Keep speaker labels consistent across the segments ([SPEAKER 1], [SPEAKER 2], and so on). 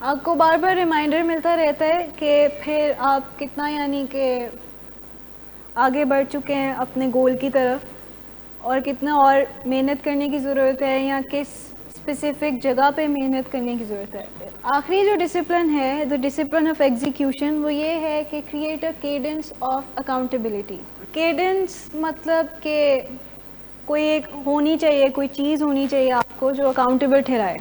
[SPEAKER 1] आपको बार बार रिमाइंडर मिलता रहता है कि फिर आप कितना यानी कि आगे बढ़ चुके हैं अपने गोल की तरफ और कितना और मेहनत करने की ज़रूरत है या किस स्पेसिफिक जगह पे मेहनत करने की ज़रूरत है। आखिरी जो डिसिप्लिन है, द डिसिप्लिन ऑफ एग्जीक्यूशन, वो ये है कि create a cadence of accountability. Cadence मतलब कि कोई एक होनी चाहिए, कोई चीज़ होनी चाहिए आपको जो अकाउंटेबल ठहराए।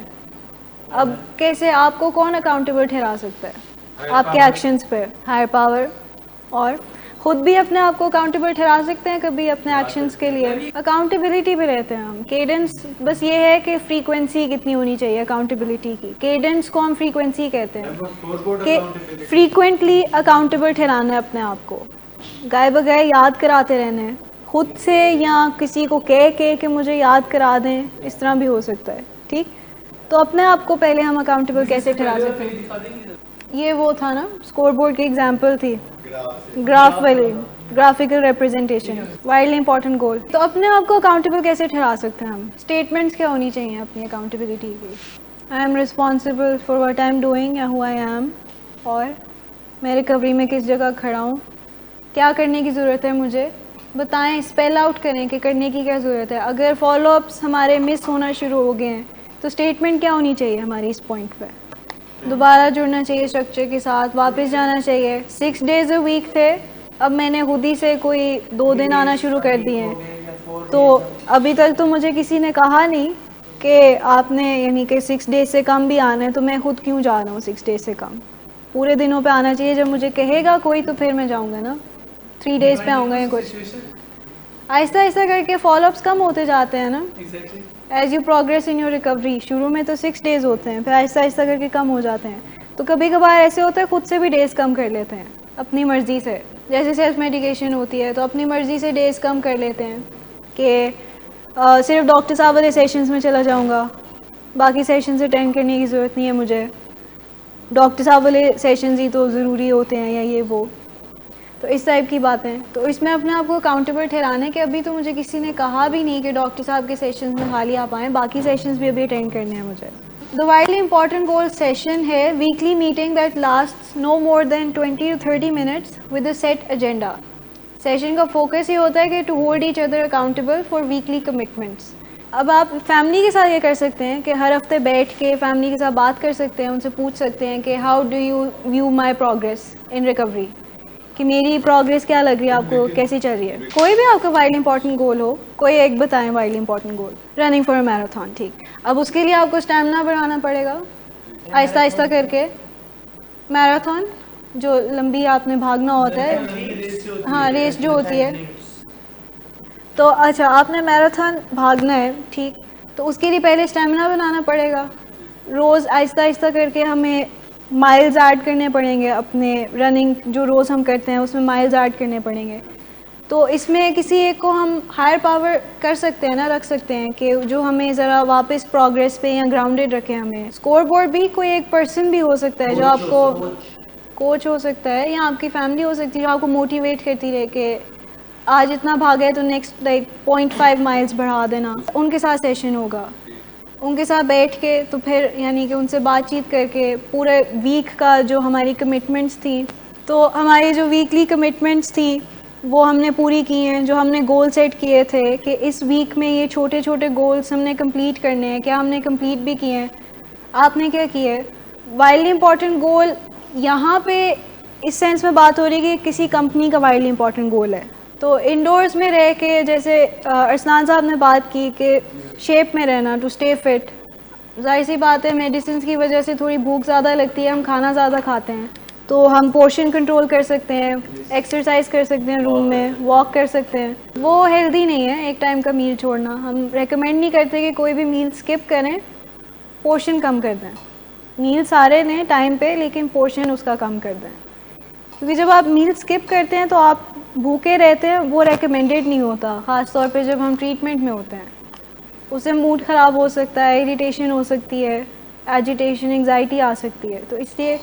[SPEAKER 1] अब कैसे आपको कौन अकाउंटेबल ठहरा सकता है? आपके एक्शंस पे हायर पावर, और खुद भी अपने आप को अकाउंटेबल ठहरा सकते हैं कभी अपने एक्शंस के लिए। अकाउंटेबिलिटी पे रहते हैं हम। केडेंस बस ये है कि फ्रीक्वेंसी कितनी होनी चाहिए अकाउंटेबिलिटी की। केडेंस को हम फ्रीक्वेंसी कहते हैं कि फ्रीक्वेंटली अकाउंटेबल ठहराना है अपने आप को, गाए बगाए याद कराते रहना है खुद से या किसी को कह के कि मुझे याद करा दें, इस तरह भी हो सकता है। ठीक, तो अपने आप को पहले हम अकाउंटेबल कैसे ठहरा सकते हैं? ये वो था ना, स्कोर बोर्ड की एग्जाम्पल थी, ग्राफ वाली, ग्राफिकल रिप्रेजेंटेशन, वाइडली इंपॉर्टेंट गोल। तो अपने आप को अकाउंटेबल कैसे ठहरा सकते हैं हम? स्टेटमेंट्स क्या होनी चाहिए अपनी अकाउंटेबिलिटी की? I am responsible for what I am doing या हु आई एम, और मैं रिकवरी में किस जगह खड़ा हूँ, क्या करने की ज़रूरत है मुझे, बताएं, स्पेल आउट करें कि करने की क्या ज़रूरत है। अगर फॉलोअप्स हमारे मिस होना शुरू हो गए हैं तो स्टेटमेंट क्या होनी चाहिए हमारी इस पॉइंट पे? दोबारा जुड़ना चाहिए स्ट्रक्चर के साथ, वापस जाना चाहिए। 6 डेज अ वीक थे, अब मैंने खुद ही से कोई 2 दिन आना शुरू कर दिए हैं। तो अभी तक तो मुझे किसी ने कहा नहीं कि आपने यानी कि 6 डेज से कम भी आना है, तो मैं खुद क्यों जा रहा हूँ 6 डेज से कम? पूरे दिनों पे आना चाहिए। जब मुझे कहेगा कोई तो फिर मैं जाऊँगा ना, 3 डेज पे आऊँगा या कुछ। आहिस्ता आहिस्ता करके फॉलोअप्स कम होते जाते हैं ना, as you progress in your recovery. शुरू में तो 6 डेज होते हैं, फिर आहिस्ता आहिस्ता करके कम हो जाते हैं। तो कभी कभार ऐसे होता है खुद से भी डेज कम कर लेते हैं अपनी मर्ज़ी से। जैसे सेल्फ मेडिकेशन होती है तो अपनी मर्ज़ी से डेज कम कर लेते हैं कि सिर्फ डॉक्टर साहब वाले सेशंस में चला जाऊँगा, बाकी सेशंस अटेंड करने की ज़रूरत नहीं है मुझे, डॉक्टर साहब वाले सेशंस ही तो ज़रूरी होते हैं या ये वो। तो इस टाइप की बातें। तो इसमें अपने आप को अकाउंटेबल ठहराने के अभी तो मुझे किसी ने कहा भी नहीं कि डॉक्टर साहब के सेशंस में खाली आप आएँ, बाकी सेशंस भी अभी अटेंड करने हैं मुझे। The widely important goal session है weekly meeting that last no more than 20 to 30 minutes with a set agenda. Session का फोकस ये होता है कि to hold each other accountable for weekly commitments. अब आप फैमिली के साथ ये कर सकते हैं कि हर हफ्ते बैठ के फैमिली के साथ बात कर सकते हैं, उनसे पूछ सकते हैं कि how do you view my progress in recovery, कि मेरी प्रोग्रेस क्या लग रही है आपको, कैसी चल रही है। कोई भी आपका वाइडली इंपॉर्टेंट गोल हो, कोई एक बताएं widely important goal. Running for a marathon, ठीक। अब उसके लिए आपको स्टैमिना बढ़ाना पड़ेगा आहिस्ता आहिस्ता करके। मैराथन जो लंबी आपने भागना होता है, हाँ रेस जो होती है, तो अच्छा आपने मैराथन भागना है, ठीक। तो उसके लिए पहले स्टैमिना बनाना पड़ेगा। रोज़ आहिस्ता आहिस्ता करके हमें माइल्स ऐड करने पड़ेंगे अपने रनिंग जो रोज़ हम करते हैं उसमें माइल्स ऐड करने पड़ेंगे। तो इसमें किसी एक को हम हायर पावर कर सकते हैं ना, रख सकते हैं कि जो हमें ज़रा वापस प्रोग्रेस पे या ग्राउंडेड रखे हमें। स्कोर बोर्ड भी कोई एक पर्सन भी हो सकता है जो आपको, कोच हो सकता है या आपकी फैमिली हो सकती है जो आपको मोटिवेट करती रहे कि आज इतना भागा है तो नेक्स्ट लाइक 0.5 माइल्स बढ़ा देना। उनके साथ सेशन होगा, उनके साथ बैठ के तो फिर यानी कि उनसे बातचीत करके पूरे वीक का जो हमारी कमिटमेंट्स थी, तो हमारी जो वीकली कमिटमेंट्स थी वो हमने पूरी की हैं। जो हमने गोल सेट किए थे कि इस वीक में ये छोटे छोटे गोल्स हमने कंप्लीट करने हैं, क्या हमने कंप्लीट भी किए हैं, आपने क्या किया है। वाइडली इंपॉर्टेंट गोल यहाँ पे इस सेंस में बात हो रही है कि किसी कंपनी का वाइडली इंपॉर्टेंट गोल है। तो इंडोर्स में रह के जैसे अरसलान साहब ने बात की कि शेप में रहना, टू स्टे फिट। जाहिर सी बात है मेडिसिन की वजह से थोड़ी भूख ज़्यादा लगती है, हम खाना ज़्यादा खाते हैं, तो हम पोर्शन कंट्रोल कर सकते हैं, एक्सरसाइज कर सकते हैं, रूम में वॉक कर सकते हैं। वो हेल्दी नहीं है एक टाइम का मील छोड़ना। हम रेकमेंड नहीं करते कि कोई भी मील स्किप करें, पोर्शन कम कर दें। मील सारे लें टाइम पे लेकिन पोर्शन उसका कम कर दें, क्योंकि जब आप मील स्किप करते हैं तो आप भूखे रहते हैं, वो रेकमेंडेड नहीं होता। ख़ास तौर पे जब हम ट्रीटमेंट में होते हैं, उससे मूड ख़राब हो सकता है, इरिटेशन हो सकती है, एजिटेशन, एंग्जाइटी आ सकती है। तो इसलिए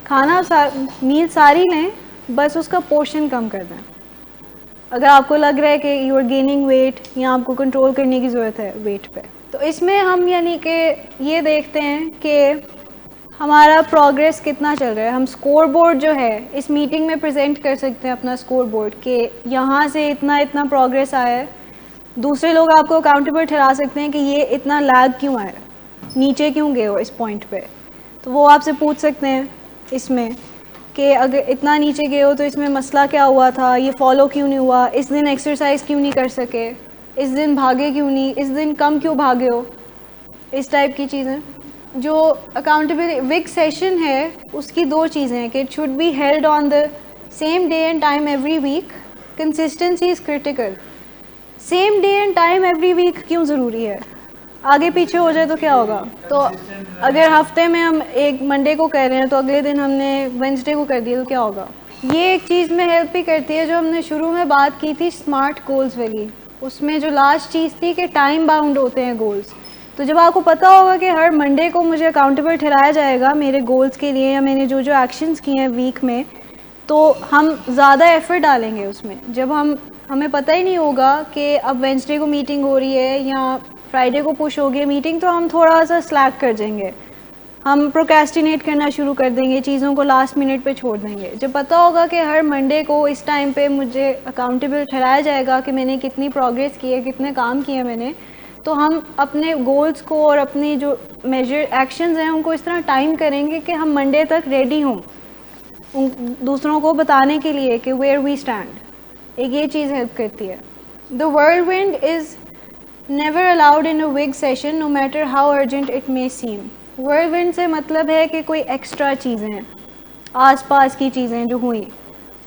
[SPEAKER 1] खाना मील सारी लें, बस उसका पोर्शन कम कर दें। अगर आपको लग रहा है कि यू आर गेनिंग वेट या आपको कंट्रोल करने की ज़रूरत है वेट पे, तो इसमें हम यानी कि ये देखते हैं कि हमारा प्रोग्रेस कितना चल रहा है। हम स्कोर बोर्ड जो है इस मीटिंग में प्रेजेंट कर सकते हैं अपना स्कोर बोर्ड कि यहाँ से इतना इतना प्रोग्रेस आया है। दूसरे लोग आपको अकाउंटेबल ठहरा सकते हैं कि ये इतना लैग क्यों आया, नीचे क्यों गए हो इस पॉइंट पे। तो वो आपसे पूछ सकते हैं इसमें कि अगर इतना नीचे गए हो तो इसमें मसला क्या हुआ था, ये फॉलो क्यों नहीं हुआ, इस दिन एक्सरसाइज क्यों नहीं कर सके, इस दिन भागे क्यों नहीं, इस दिन कम क्यों भागे हो, इस टाइप की चीज़ें। जो अकाउंटेबल विग सेशन है उसकी दो चीज़ें हैं कि it should be held on the same day and time every week. Consistency is critical. Same day and time every week क्यों ज़रूरी है? आगे पीछे हो जाए तो क्या होगा? तो अगर हफ्ते में हम एक मंडे को कर रहे हैं तो अगले दिन हमने वेंसडे को कर दिया तो क्या होगा? ये एक चीज़ में हेल्प भी करती है जो हमने शुरू में बात की थी स्मार्ट गोल्स वाली। उसमें जो लास्ट चीज़ थी कि टाइम बाउंड होते हैं गोल्स। तो जब आपको पता होगा कि हर मंडे को मुझे अकाउंटेबल ठहराया जाएगा मेरे गोल्स के लिए या मैंने जो जो एक्शंस किए हैं वीक में, तो हम ज़्यादा एफर्ट डालेंगे उसमें। जब हमें पता ही नहीं होगा कि अब वेंसडे को मीटिंग हो रही है या फ्राइडे को पुश होगी मीटिंग, तो हम थोड़ा सा स्लैक कर जाएंगे, हम प्रोक्रेस्टिनेट करना शुरू कर देंगे, चीज़ों को लास्ट मिनट पे छोड़ देंगे। जब पता होगा कि हर मंडे को इस टाइम पे मुझे अकाउंटेबल ठहराया जाएगा कि मैंने कितनी प्रोग्रेस की है, कितने काम किए मैंने, तो हम अपने गोल्स को और अपनी जो मेजर एक्शंस हैं उनको इस तरह टाइम करेंगे कि हम मंडे तक रेडी हों उन दूसरों को बताने के लिए कि वेयर वी स्टैंड। एक ये चीज़ हेल्प करती है। The whirlwind is never allowed in a विग session no matter how urgent it may seem. whirlwind से मतलब है कि कोई एक्स्ट्रा चीज़ें, आसपास की चीज़ें जो हुई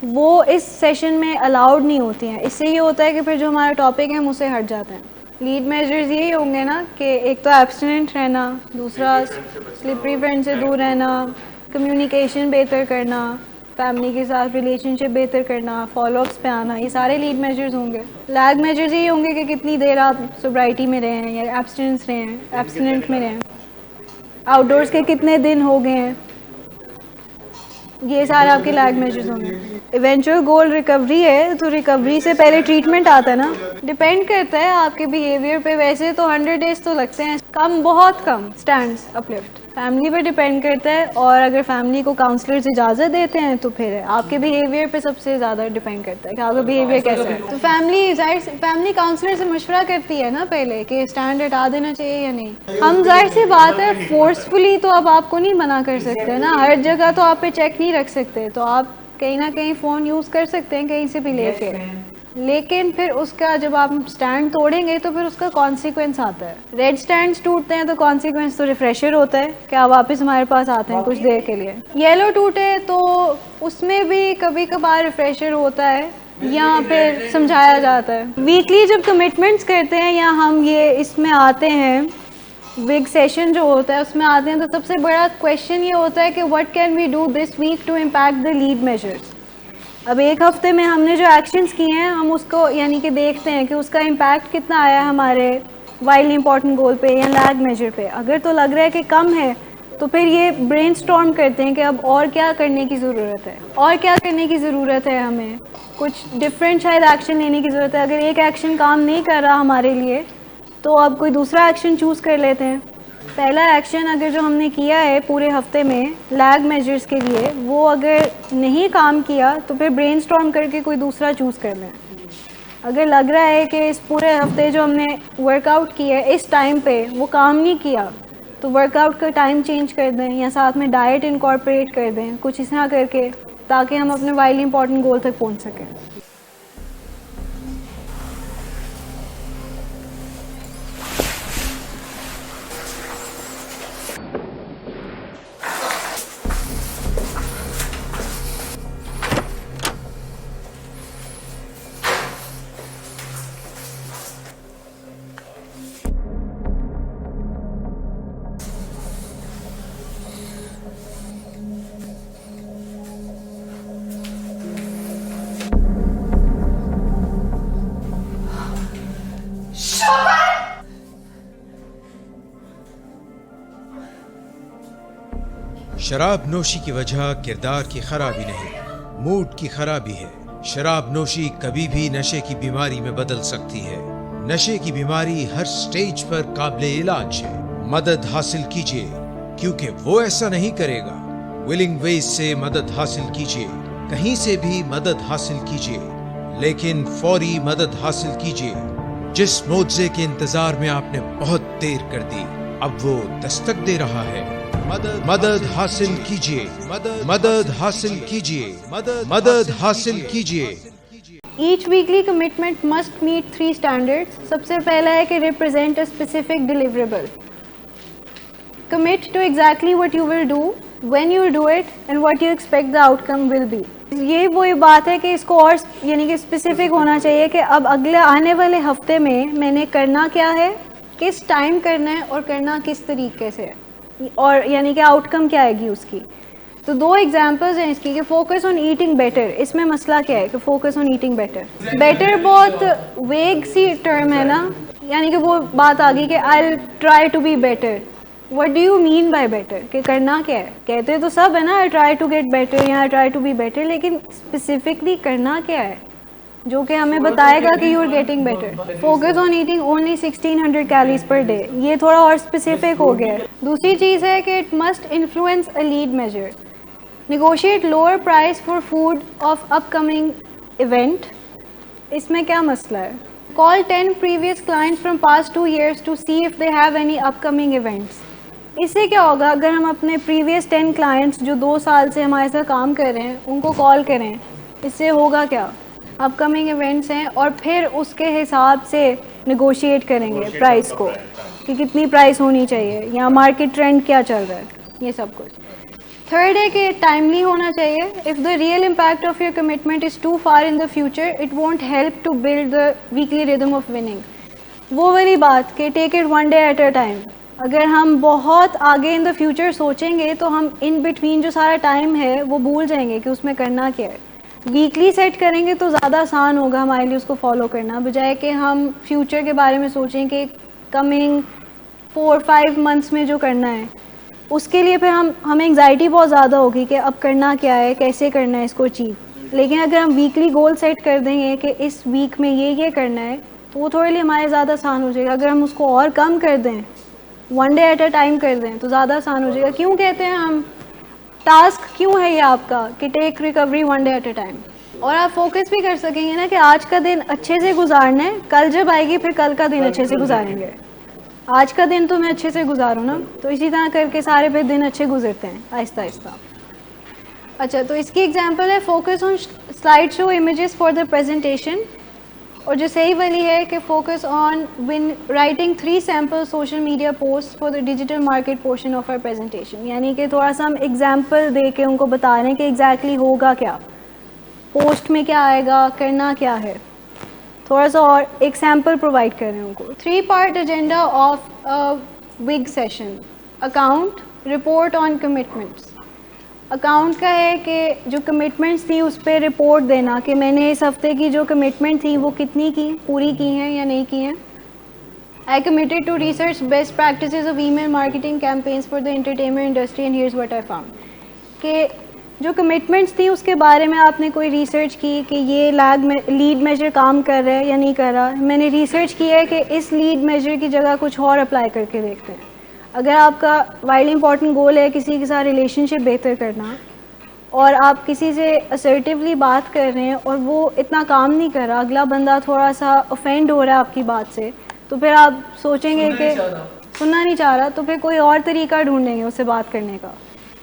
[SPEAKER 1] वो इस सेशन में अलाउड नहीं होती हैं। इससे ये होता है कि फिर जो हमारा टॉपिक है हम उससे हट जाते हैं। लीड मेजर्स यही होंगे ना कि एक तो एब्सटिनेंट रहना, दूसरा स्लिपरी फ्रेंड से दूर रहना, कम्युनिकेशन बेहतर करना, फैमिली के साथ रिलेशनशिप बेहतर करना, फॉलोअप्स पे आना, ये सारे लीड मेजर्स होंगे। लैग मेजर्स यही होंगे कि कितनी देर आप सोब्राइटी में रहे हैं या एब्सटिनेंस रहे हैं, एब्सटिनेंट में रहे हैं, आउटडोर्स के कितने दिन हो गए हैं, ये सारे आपके लैग मेजर्स होंगे। इवेंचुअल गोल रिकवरी है तो रिकवरी से पहले ट्रीटमेंट आता है ना। डिपेंड करता है आपके बिहेवियर पे। वैसे तो 100 डेज तो लगते हैं, कम, बहुत कम स्टैंड्स अपलिफ्ट। फैमिली पे डिपेंड करता है, और अगर फैमिली को काउंसलर्स इजाज़त देते हैं तो फिर आपके बिहेवियर पे सबसे ज़्यादा डिपेंड करता है कि आपका बिहेवियर कैसा है। तो फैमिली काउंसलर से मशवरा करती है ना पहले कि स्टैंड हटा देना चाहिए या नहीं। हम जाहिर सी बात है फोर्सफुली तो अब आपको नहीं मना कर सकते ना, हर जगह तो आप पे चेक नहीं रख सकते, तो आप कहीं ना कहीं फ़ोन यूज़ कर सकते हैं कहीं से भी लेके, लेकिन फिर उसका जब आप स्टैंड तोड़ेंगे तो फिर उसका कॉन्सिक्वेंस आता है। रेड स्टैंड्स टूटते हैं तो कॉन्सिक्वेंस तो रिफ्रेशर होता है कि आप वापस हमारे पास आते हैं कुछ देर के लिए। येलो टूटे तो उसमें भी कभी कभार रिफ्रेशर होता है या फिर समझाया जाता है। वीकली जब कमिटमेंट्स करते हैं या हम ये इसमें आते हैं, विग सेशन जो होता है उसमें आते हैं, तो सबसे बड़ा क्वेश्चन ये होता है कि what can we do this week to impact the lead measures. अब एक हफ्ते में हमने जो एक्शंस किए हैं हम उसको यानी कि देखते हैं कि उसका इम्पैक्ट कितना आया हमारे वाइडली इंपॉर्टेंट गोल पे या लैग मेजर पे। अगर तो लग रहा है कि कम है तो फिर ये ब्रेनस्टॉर्म करते हैं कि अब और क्या करने की ज़रूरत है, और क्या करने की ज़रूरत है, हमें कुछ डिफरेंट शायद एक्शन लेने की ज़रूरत है। अगर एक एक्शन काम नहीं कर रहा हमारे लिए तो अब कोई दूसरा एक्शन चूज़ कर लेते हैं। पहला एक्शन अगर जो हमने किया है पूरे हफ्ते में लैग मेजर्स के लिए वो अगर नहीं काम किया तो फिर ब्रेनस्टॉर्म करके कोई दूसरा चूज़ कर लें। अगर लग रहा है कि इस पूरे हफ्ते जो हमने वर्कआउट किया है इस टाइम पे वो काम नहीं किया तो वर्कआउट का टाइम चेंज कर दें या साथ में डाइट इनकॉर्पोरेट कर दें, कुछ इस तरह करके, ताकि हम अपने वाइडली इंपॉर्टेंट गोल तक पहुँच सकें।
[SPEAKER 2] शराब नोशी की वजह किरदार की खराबी नहीं, मूड की खराबी है। शराब नोशी कभी भी नशे की बीमारी में बदल सकती है। नशे की बीमारी हर स्टेज पर काबिले इलाज है। मदद हासिल कीजिए क्योंकि वो ऐसा नहीं करेगा। विलिंग वेज से मदद हासिल कीजिए, कहीं से भी मदद हासिल कीजिए, लेकिन फौरी मदद हासिल कीजिए। जिस मोज़े के इंतजार में आपने बहुत देर कर दी, अब वो दस्तक दे रहा है। मदद हासिल कीजिए, मदद हासिल कीजिए, मदद हासिल कीजिए।
[SPEAKER 1] Each weekly commitment must meet 3 standards. सबसे पहला है कि represent a specific deliverable. Commit to exactly what you will do, when you do it, and what you expect the outcome will be. ये वही बात है कि इसको और यानी कि स्पेसिफिक होना चाहिए कि अब अगले आने वाले हफ्ते में मैंने करना क्या है, किस टाइम करना है और करना किस तरीके से है, और यानी कि आउटकम क्या आएगी उसकी। तो 2 एग्जांपल्स हैं इसकी कि फोकस ऑन ईटिंग बेटर। इसमें मसला क्या है कि focus on eating better, better बहुत वेग सी टर्म है ना, यानी कि वो बात आ गई कि I try to be better. What do you mean by better, कि करना क्या है? कहते तो सब है ना, I try to get better या I try to be better, लेकिन स्पेसिफिकली करना क्या है जो कि हमें बताएगा कि you are getting better. Focus on eating only 1600 calories per day, ये थोड़ा और स्पेसिफिक हो गया है। दूसरी चीज़ है कि it must influence a lead measure. Negotiate lower price for food of upcoming event. इसमें क्या मसला है? Call 10 previous clients from past 2 years to see if they have any upcoming events. इससे क्या होगा अगर हम अपने previous 10 clients जो 2 साल से हमारे साथ काम कर रहे हैं उनको कॉल करें, इससे होगा क्या? अपकमिंग इवेंट्स हैं और फिर उसके हिसाब से नेगोशिएट करेंगे प्राइस को कि कितनी प्राइस होनी चाहिए या मार्केट ट्रेंड क्या चल रहा है, ये सब कुछ। थर्ड है कि टाइमली होना चाहिए। If the real impact of your commitment is too far in the future it won't help to build the weekly rhythm of winning. वो वाली बात कि take it one day at a time. अगर हम बहुत आगे इन द फ्यूचर सोचेंगे तो हम इन बिटवीन जो सारा टाइम है वो भूल जाएंगे कि उसमें करना क्या है। वीकली सेट करेंगे तो ज़्यादा आसान होगा हमारे लिए उसको फॉलो करना, बजाय कि हम फ्यूचर के बारे में सोचें कि कमिंग 4-5 मंथ्स में जो करना है उसके लिए फिर हमें एंग्जाइटी बहुत ज़्यादा होगी कि अब करना क्या है, कैसे करना है इसको अचीव। लेकिन अगर हम वीकली गोल सेट कर देंगे कि इस वीक में ये करना है तो वो थोड़े लिए हमारे ज़्यादा आसान हो जाएगा। अगर हम उसको और कम कर दें, one day at a time कर दें तो ज़्यादा आसान हो जाएगा। क्यों कहते हैं हम टास्क क्यों है ये आपका कि take recovery one day at a time, और आप फोकस भी कर सकेंगे ना कि आज का दिन अच्छे से गुजारना है, कल जब आएगी फिर कल का दिन अच्छे से गुजारेंगे। आज का दिन तो मैं अच्छे से गुजारूँ ना, तो इसी तरह करके सारे फिर दिन अच्छे गुजरते हैं आहिस्ता आहिस्ता। अच्छा, तो इसकी एग्जांपल है focus on slide show images for the presentation, और जो सही वाली है कि focus on win writing 3 sample social media post for the digital market portion of our presentation. यानी कि थोड़ा सा हम एग्जाम्पल दे के उनको बता रहे हैं कि एग्जैक्टली होगा क्या, पोस्ट में क्या आएगा, करना क्या है, थोड़ा सा और एक सैम्पल प्रोवाइड कर रहे हैं उनको। 3 पार्ट एजेंडा ऑफ विग session. Account, report on commitments. Account का है कि जो कमिटमेंट्स थी उस पर रिपोर्ट देना कि मैंने इस हफ्ते की जो कमिटमेंट थी वो कितनी की, पूरी की हैं या नहीं की हैं। I committed to research best practices of email marketing campaigns for the entertainment industry and here's what I found. कि जो कमिटमेंट्स थी उसके बारे में आपने कोई रिसर्च की कि ये लीड मेजर काम कर रहा है या नहीं कर रहा। मैंने रिसर्च की है कि इस लीड मेजर की जगह कुछ और अप्लाई करके देखते हैं। अगर आपका वाइडली इंपॉर्टेंट गोल है किसी के साथ रिलेशनशिप बेहतर करना और आप किसी से असर्टिवली बात कर रहे हैं और वो इतना काम नहीं कर रहा, अगला बंदा थोड़ा सा ऑफेंड हो रहा है आपकी बात से, तो फिर आप सोचेंगे कि सुनना नहीं चाह रहा, तो फिर कोई और तरीका ढूंढेंगे उससे बात करने का।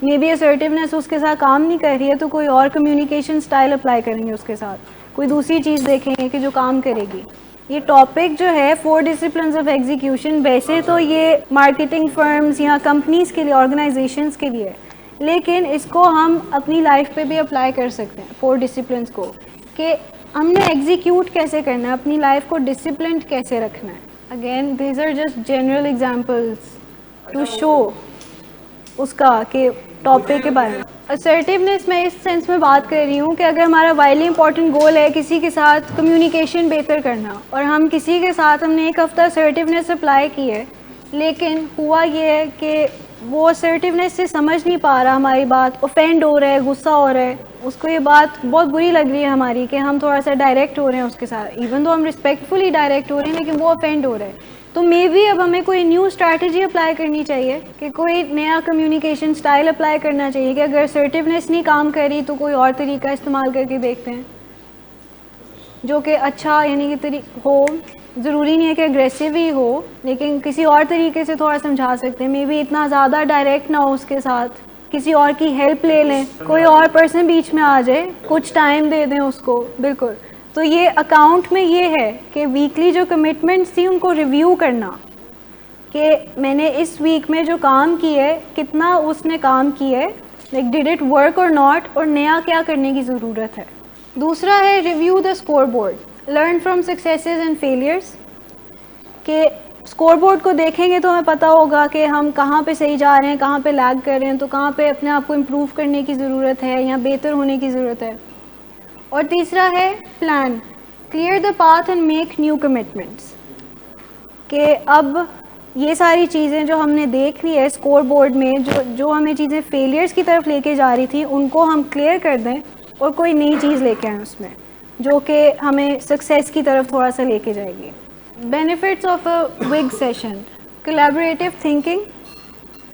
[SPEAKER 1] मे बी असर्टिवनेस उसके साथ काम नहीं कर रही है तो कोई और कम्युनिकेशन स्टाइल अप्लाई करेंगे उसके साथ, कोई दूसरी चीज़ देखेंगे कि जो काम करेगी। ये टॉपिक जो है 4 डिसिप्लिन्स ऑफ एग्जीक्यूशन, वैसे तो ये मार्केटिंग फर्म्स या कंपनीज़ के लिए, ऑर्गेनाइजेशंस के लिए, लेकिन इसको हम अपनी लाइफ पे भी अप्लाई कर सकते हैं 4 डिसिप्लिन्स को, कि हमने एग्जीक्यूट कैसे करना है, अपनी लाइफ को डिसिप्लिन्ड कैसे रखना है। Again these are just general examples to show उसका कि टॉपिक के बारे में। असर्टिवनेस मैं इस सेंस में बात कर रही हूँ कि अगर हमारा वाइडली इंपॉर्टेंट गोल है किसी के साथ कम्युनिकेशन बेहतर करना और हम किसी के साथ हमने एक हफ़्ता असर्टिवनेस अप्लाई की है, लेकिन हुआ ये है कि वो असर्टिवनेस से समझ नहीं पा रहा हमारी बात, ऑफेंड हो रहा है, गुस्सा हो रहा है, उसको ये बात बहुत बुरी लग रही है हमारी कि हम थोड़ा सा डायरेक्ट हो रहे हैं उसके साथ, इवन तो हम रिस्पेक्टफुली डायरेक्ट हो रहे हैं लेकिन वो ऑफेंड हो रहा है। तो मे बी अब हमें कोई न्यू स्ट्रैटेजी अप्लाई करनी चाहिए, कि कोई नया कम्युनिकेशन स्टाइल अप्लाई करना चाहिए, कि अगर असर्टिवनेस नहीं काम करी तो कोई और तरीका इस्तेमाल करके देखते हैं जो कि अच्छा यानी कि हो। ज़रूरी नहीं है कि अग्रेसिव ही हो, लेकिन किसी और तरीके से थोड़ा समझा सकते हैं। मे बी इतना ज़्यादा डायरेक्ट ना हो उसके साथ, किसी और की हेल्प ले लें, कोई और पर्सन बीच में आ जाए, कुछ टाइम दे दें उसको। बिल्कुल। तो ये अकाउंट में ये है कि वीकली जो कमिटमेंट्स थी उनको रिव्यू करना, कि मैंने इस वीक में जो काम किया है कितना उसने काम किया है, लाइक डिड इट वर्क और नॉट, और नया क्या करने की ज़रूरत है। दूसरा है review the score board, learn from successes and failures. के स्कोर बोर्ड को देखेंगे तो हमें पता होगा कि हम कहाँ पे सही जा रहे हैं, कहाँ पे लैग कर रहे हैं, तो कहाँ पे अपने आप को इम्प्रूव करने की ज़रूरत है या बेहतर होने की ज़रूरत है। और तीसरा है plan, clear the path and make new commitments, कि अब ये सारी चीज़ें जो हमने देख ली है स्कोर बोर्ड में, जो हमें चीज़ें फेलियर्स की तरफ लेके जा रही थी, उनको हम क्लियर कर दें और कोई नई चीज़ लेके आएँ उसमें, जो कि हमें सक्सेस की तरफ थोड़ा सा लेके जाएगी। बेनिफिट्स ऑफ अ विग सेशन, कोलैबोरेटिव थिंकिंग,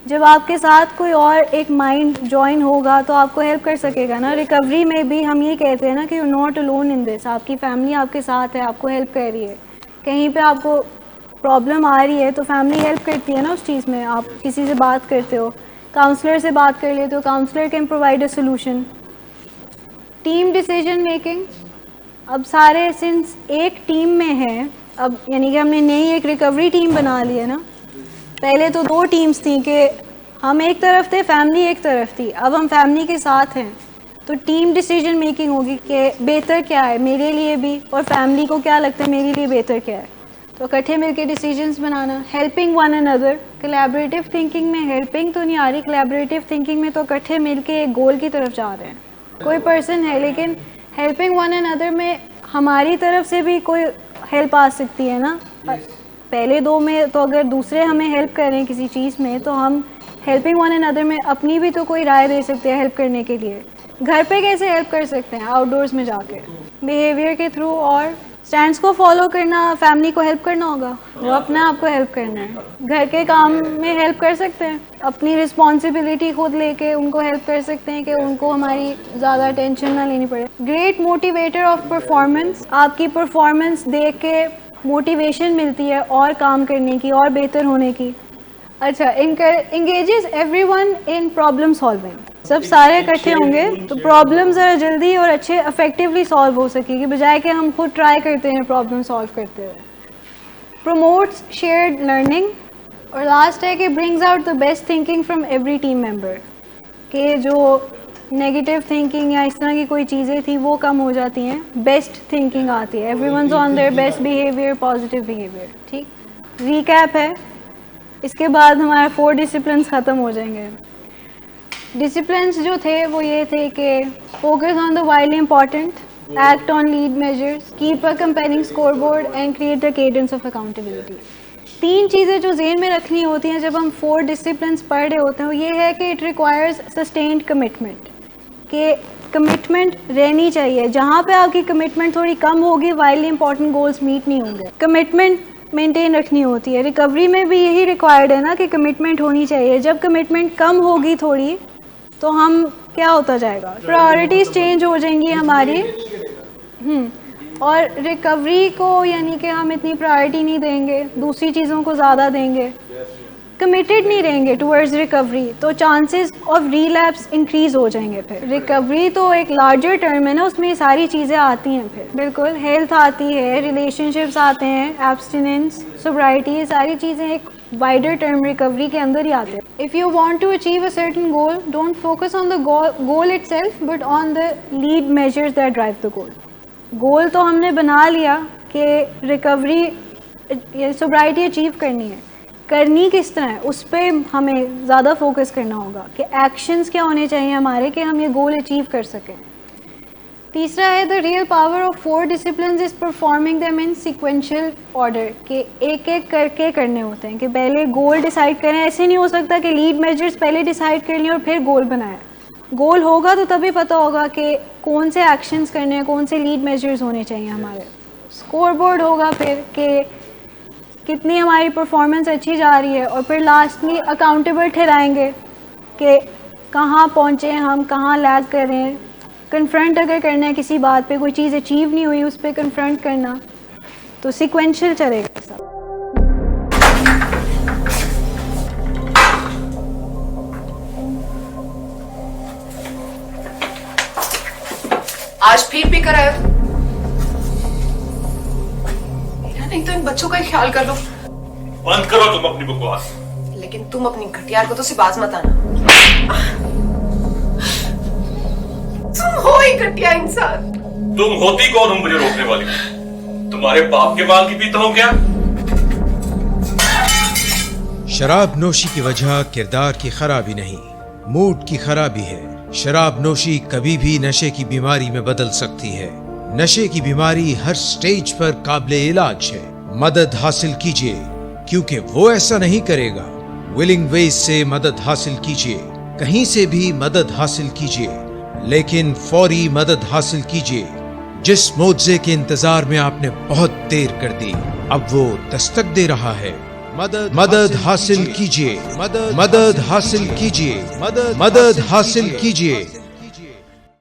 [SPEAKER 1] जब आपके साथ कोई और एक माइंड जॉइन होगा तो आपको हेल्प कर सकेगा ना। रिकवरी में भी हम ये कहते हैं ना कि you not alone in this, आपकी फैमिली आपके साथ है, आपको हेल्प कर रही है। कहीं पे आपको प्रॉब्लम आ रही है तो फैमिली हेल्प करती है ना उस चीज़ में। आप किसी से बात करते हो, काउंसलर से बात कर लेते हो, counsellor can provide a solution. Team decision making, अब सारे सिंस एक टीम में हैं, अब यानी कि हमने नई एक रिकवरी टीम बना ली है ना। पहले तो 2 टीम्स थी कि हम एक तरफ थे, फैमिली एक तरफ थी, अब हम फैमिली के साथ हैं। तो टीम डिसीजन मेकिंग होगी कि बेहतर क्या है मेरे लिए भी, और फैमिली को क्या लगता है मेरे लिए बेहतर क्या है, तो इकट्ठे मिलके डिसीजंस बनाना। Helping one another, collaborative thinking में हेल्पिंग तो नहीं आ रही, कोलैबोरेटिव थिंकिंग में तो इकट्ठे मिलके एक गोल की तरफ जा रहे हैं। कोई पर्सन है, लेकिन हेल्पिंग वन अनदर में हमारी तरफ से भी कोई हेल्प आ सकती है ना। पहले 2 में तो अगर दूसरे हमें हेल्प करें किसी चीज़ में, तो हम हेल्पिंग वन अनदर में अपनी भी तो कोई राय दे सकते हैं हेल्प करने के लिए। घर पे कैसे हेल्प कर सकते हैं? आउटडोर्स में जाके, बिहेवियर के थ्रू, और स्टैंड्स को फॉलो करना, फैमिली को हेल्प करना होगा, वो अपने आप को हेल्प करना है। घर के काम में हेल्प कर सकते हैं, अपनी रिस्पॉन्सिबिलिटी खुद लेके उनको हेल्प कर सकते हैं कि उनको हमारी ज़्यादा टेंशन ना लेनी पड़े। ग्रेट मोटिवेटर ऑफ परफॉर्मेंस, आपकी परफॉर्मेंस देख के मोटिवेशन मिलती है और काम करने की और बेहतर होने की। अच्छा, engages everyone in problem solving, सब सारे इकट्ठे होंगे तो प्रॉब्लम ज़रा जल्दी और अच्छे इफेक्टिवली सॉल्व हो सकेगी, बजाय कि हम खुद ट्राई करते हैं प्रॉब्लम सॉल्व करते हुए। प्रमोट्स शेयर्ड लर्निंग, और लास्ट है कि brings out the best thinking from every team member, कि जो नेगेटिव थिंकिंग या इस तरह की कोई चीज़ें थी वो कम हो जाती हैं, बेस्ट थिंकिंग आती है, everyone's on their best behaviour, positive behaviour. ठीक, रिकैप है, इसके बाद हमारे 4 डिसिप्लिन्स ख़त्म हो जाएंगे। डिसिप्लिन्स जो थे वो ये थे कि focus on the widely important, act on lead measures, keep a comparing score board and create a cadence of accountability. 3 चीज़ें जो जेहन में रखनी होती हैं जब हम 4 डिसिप्लिन्स पढ़ रहे होते हैं, वो ये है कि इट रिक्वायर्स सस्टेन्ड कमिटमेंट, कि कमिटमेंट रहनी चाहिए। जहाँ पे आपकी कमिटमेंट थोड़ी कम होगी, वाइडली इंपॉर्टेंट गोल्स मीट नहीं होंगे। कमिटमेंट मेंटेन रखनी होती है। रिकवरी में भी यही रिक्वायर्ड है ना कि कमिटमेंट होनी चाहिए। जब कमिटमेंट कम होगी थोड़ी, तो हम क्या होता जाएगा, प्रायोरिटीज़ चेंज हो जाएंगी हमारी। और रिकवरी को यानी कि हम इतनी प्रायोरिटी नहीं देंगे, दूसरी चीज़ों को ज़्यादा देंगे, कमिटेड नहीं रहेंगे टुवर्ड्स रिकवरी, तो चांसेस ऑफ रीलैप्स इंक्रीज हो जाएंगे। फिर रिकवरी तो एक लार्जर टर्म है ना, उसमें सारी चीज़ें आती हैं। फिर बिल्कुल हेल्थ आती है, रिलेशनशिप्स आते हैं, एब्सटिनेंस, सोब्राइटी, ये सारी चीज़ें एक वाइडर टर्म रिकवरी के अंदर ही आते हैं। If you want to achieve a certain goal, don't focus on the goal itself but on the lead measures that drive the goal. Goal तो हमने बना लिया कि रिकवरी सोब्राइटी अचीव करनी है, करनी किस तरह है उस पर हमें ज़्यादा फोकस करना होगा कि एक्शंस क्या होने चाहिए हमारे कि हम ये गोल अचीव कर सकें। तीसरा है the real power of 4 disciplines is performing them in sequential order, कि एक एक करके करने होते हैं, कि पहले गोल डिसाइड करें। ऐसे नहीं हो सकता कि लीड मेजर्स पहले डिसाइड कर लें और फिर गोल बनाएं। गोल होगा तो तभी पता होगा कि कौन से एक्शंस करने हैं, कौन से लीड मेजर्स होने चाहिए हमारे। स्कोर बोर्ड होगा फिर कि कितनी हमारी परफॉर्मेंस अच्छी जा रही है, और फिर लास्ट में अकाउंटेबल ठहराएंगे कि कहाँ पहुँचे हम, कहाँ लैग कर रहे हैं। कन्फ्रंट अगर करना है किसी बात पे, कोई चीज़ अचीव नहीं हुई उस पर कन्फ्रंट करना, तो सिक्वेंशियल चलेगा सब।
[SPEAKER 3] आज फिर पी कर आए हो? मेरा नहीं तो इन बच्चों का ही ख्याल कर लो।
[SPEAKER 4] बंद करो तुम अपनी बकवास।
[SPEAKER 3] लेकिन तुम अपनी घटिया हरकतों से बाज मत आना। तुम हो ही घटिया इंसान।
[SPEAKER 4] तुम होती कौन हो मुझे रोकने वाली? तुम्हारे बाप के बाल की पीता हूं क्या?
[SPEAKER 2] शराब नोशी की वजह किरदार की खराबी नहीं, मूड की खराबी है। शराब नोशी कभी भी नशे की बीमारी में बदल सकती है। नशे की बीमारी हर स्टेज पर काबिले इलाज है। मदद हासिल कीजिए, क्योंकि वो ऐसा नहीं करेगा। विलिंग वेज से मदद हासिल कीजिए, कहीं से भी मदद हासिल कीजिए, लेकिन फौरी मदद हासिल कीजिए। जिस मुआवजे के इंतजार में आपने बहुत देर कर दी, अब वो दस्तक दे रहा है। मदद हासिल कीजिए, मदद हासिल कीजिए, मदद हासिल कीजिए।